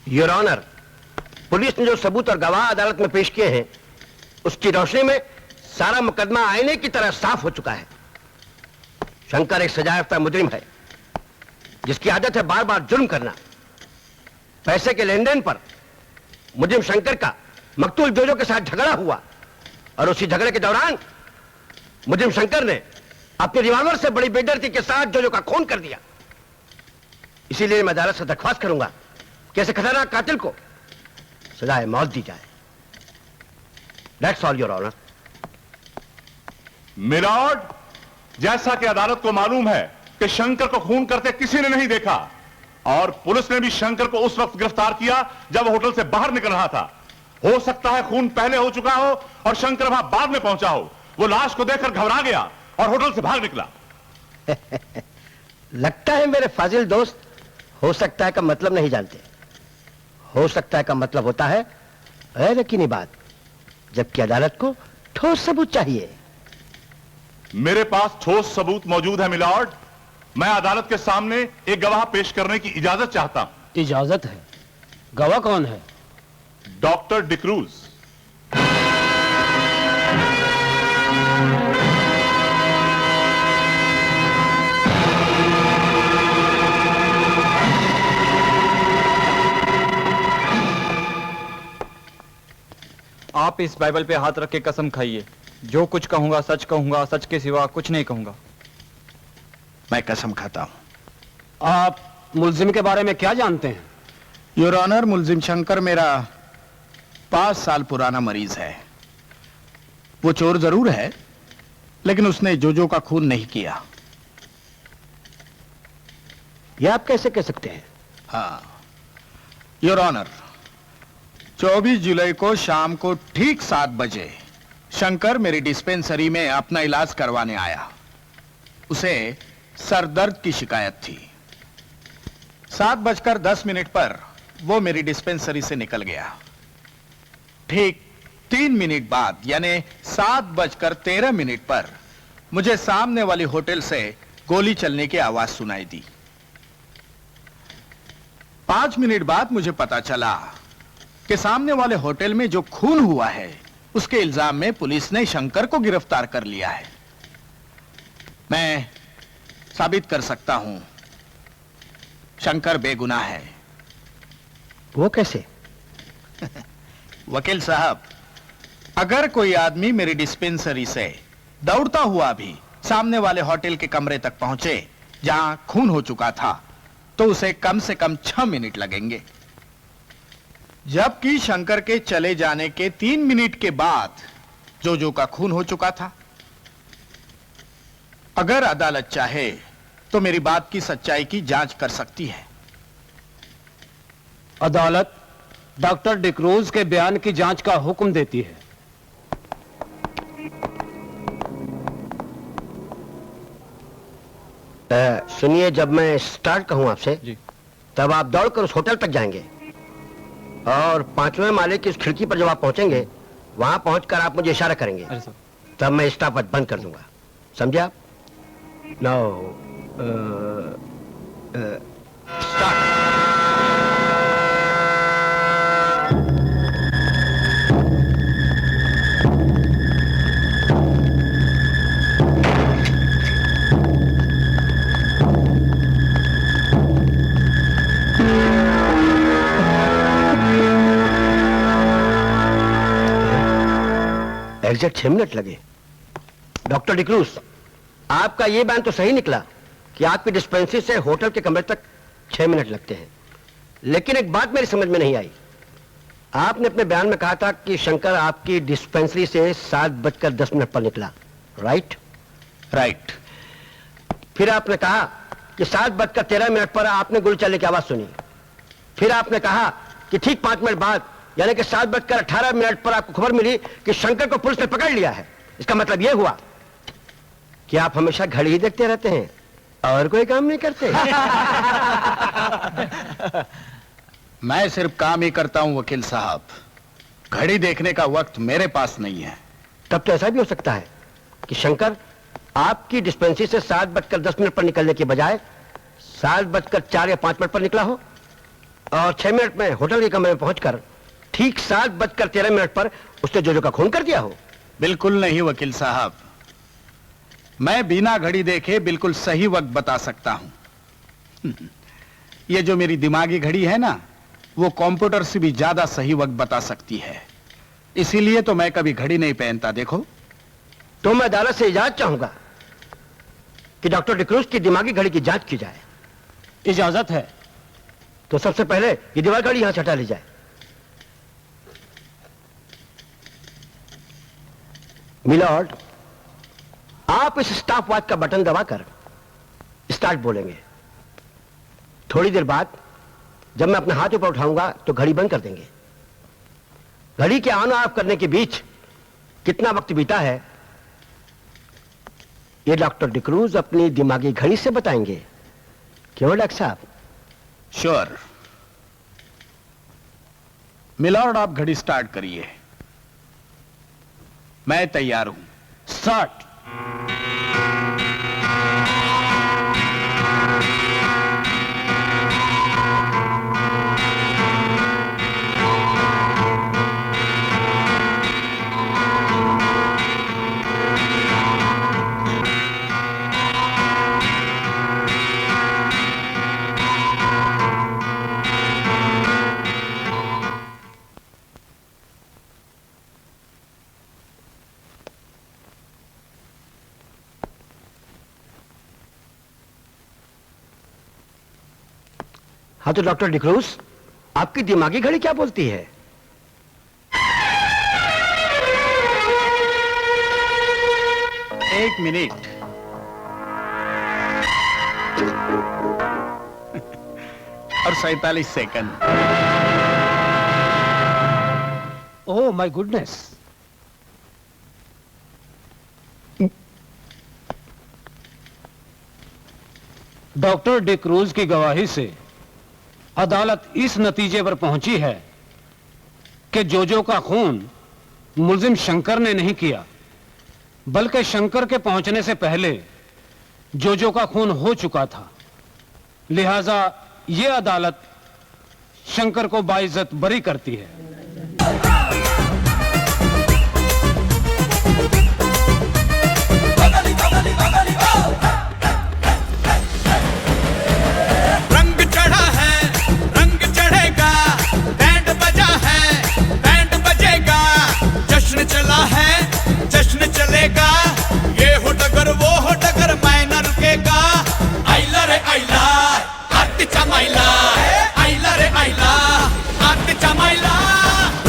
Your honour, police ने जो सबूत और गवाह अदालत में पेश किए हैं उसकी रोशनी में सारा मुकदमा आईने की तरह साफ हो चुका है। शंकर एक सजायाफ्ता मुजरिम है जिसकी आदत है बार बार जुर्म करना। पैसे के लेन देन पर मुजरिम शंकर का मकतूल जोजो के साथ झगड़ा हुआ और उसी झगड़े के दौरान मुजरिम शंकर ने अपने रिवॉल्वर से बड़ी बेदर्दी के साथ जोजो का खून कर दिया। इसीलिए मैं अदालत से दरख्वास्त करूंगा कि ऐसे खतरनाक कातिल को सजाए मौत दी जाए। That's all your honour. Milord, जैसा कि अदालत को मालूम है कि शंकर को खून करते किसी ने नहीं देखा और पुलिस ने भी शंकर को उस वक्त गिरफ्तार किया जब वो होटल से बाहर निकल रहा था। हो सकता है खून पहले हो चुका हो और शंकर वहां बाद में पहुंचा हो। वो लाश को देखकर घबरा गया और होटल से भाग निकला। लगता है मेरे फाजिल दोस्त हो सकता है का मतलब नहीं जानते। हो सकता है का मतलब होता है गैर यकीनी बात, जबकि अदालत को ठोस सबूत चाहिए। मेरे पास ठोस सबूत मौजूद है मिलॉर्ड। मैं अदालत के सामने एक गवाह पेश करने की इजाजत चाहता हूं। इजाजत है? गवाह कौन है? डॉक्टर डिक्रूज। आप इस बाइबल पे हाथ रख के कसम खाइए, जो कुछ कहूंगा सच कहूंगा, सच के सिवा कुछ नहीं कहूंगा। मैं कसम खाता हूं। आप मुलजिम के बारे में क्या जानते हैं? योर ऑनर, मुलजिम शंकर मेरा 5 साल पुराना मरीज है। वो चोर जरूर है लेकिन उसने जोजो का खून नहीं किया। यह आप कैसे कह सकते हैं? हाँ योर ऑनर, 24 जुलाई को शाम को ठीक 7 बजे शंकर मेरी डिस्पेंसरी में अपना इलाज करवाने आया। उसे सर दर्द की शिकायत थी। 7:10 पर वो मेरी डिस्पेंसरी से निकल गया। ठीक 3 मिनट बाद यानी 7:13 पर मुझे सामने वाली होटल से गोली चलने की आवाज सुनाई दी। 5 मिनट बाद मुझे पता चला कि सामने वाले होटल में जो खून हुआ है उसके इल्जाम में पुलिस ने शंकर को गिरफ्तार कर लिया है। मैं साबित कर सकता हूं शंकर बेगुनाह है। वो कैसे? वकील साहब, अगर कोई आदमी मेरी डिस्पेंसरी से दौड़ता हुआ भी सामने वाले होटल के कमरे तक पहुंचे जहां खून हो चुका था तो उसे कम से कम 6 मिनट लगेंगे, जबकि शंकर के चले जाने के 3 मिनट के बाद जोजो का खून हो चुका था। अगर अदालत चाहे तो मेरी बात की सच्चाई की जांच कर सकती है। अदालत डॉक्टर डिक्रूज के बयान की जांच का हुक्म देती है। सुनिए, जब मैं स्टार्ट कहूं आपसे तब आप दौड़कर उस होटल तक जाएंगे और 5वें माले की उस खिड़की पर जब आप पहुंचेंगे वहां पहुंचकर आप मुझे इशारा करेंगे, तब मैं स्टॉपवॉच बंद कर दूंगा। समझे आप? Now start. एग्जैक्ट 6 मिनट लगे। डॉक्टर डिक्रूज, आपका यह बयान तो सही निकला कि आपकी डिस्पेंसरी से होटल के कमरे तक 6 मिनट लगते हैं, लेकिन एक बात मेरी समझ में नहीं आई। आपने अपने बयान में कहा था कि शंकर आपकी डिस्पेंसरी से 7:10 पर निकला, राइट? राइट। फिर आपने कहा कि 7:13 पर आपने गोली चलने की आवाज सुनी। फिर आपने कहा कि ठीक 5 मिनट बाद यानी कि 7:18 पर आपको खबर मिली कि शंकर को पुलिस ने पकड़ लिया है। इसका मतलब यह हुआ कि आप हमेशा घड़ी ही देखते रहते हैं और कोई काम नहीं करते। मैं सिर्फ काम ही करता हूं वकील साहब, घड़ी देखने का वक्त मेरे पास नहीं है। तब तो ऐसा भी हो सकता है कि शंकर आपकी डिस्पेंसरी से 7:10 पर निकलने के बजाय 7:04 या 5 पर निकला हो। और 6 मिनट में होटल के कमरे में पहुंचकर ठीक 7:13 पर उसने जोजो का खून कर दिया हो? बिल्कुल नहीं वकील साहब, मैं बिना घड़ी देखे बिल्कुल सही वक्त बता सकता हूं। ये जो मेरी दिमागी घड़ी है ना, वो कंप्यूटर से भी ज्यादा सही वक्त बता सकती है। इसीलिए तो मैं कभी घड़ी नहीं पहनता। देखो, तो मैं अदालत से इजाजत चाहूंगा कि डॉक्टर डिक्रूज की दिमागी घड़ी की जांच की जाए। इजाजत है। तो सबसे पहले ये दीवार घड़ी यहां से हटा ली जाए। मिलॉर्ड, आप इस स्टॉप वॉच का बटन दबाकर स्टार्ट बोलेंगे। थोड़ी देर बाद जब मैं अपना हाथ ऊपर उठाऊंगा तो घड़ी बंद कर देंगे। घड़ी के ऑन ऑफ करने के बीच कितना वक्त बीता है ये डॉक्टर डिक्रूज अपनी दिमागी घड़ी से बताएंगे। क्यों डॉक्टर साहब? श्योर। मिलॉर्ड, आप घड़ी स्टार्ट करिए। मैं तैयार हूं। स्टार्ट। हाँ, तो डॉक्टर डिक्रूज, आपकी दिमागी घड़ी क्या बोलती है? एक मिनट। और 47 second. Oh my goodness. Doctor D'Cruz की गवाही से अदालत इस नतीजे पर पहुंची है कि जोजो का खून मुल्जिम शंकर ने नहीं किया, बल्कि शंकर के पहुंचने से पहले जोजो का खून हो चुका था। लिहाजा यह अदालत शंकर को बाइज्जत बरी करती है।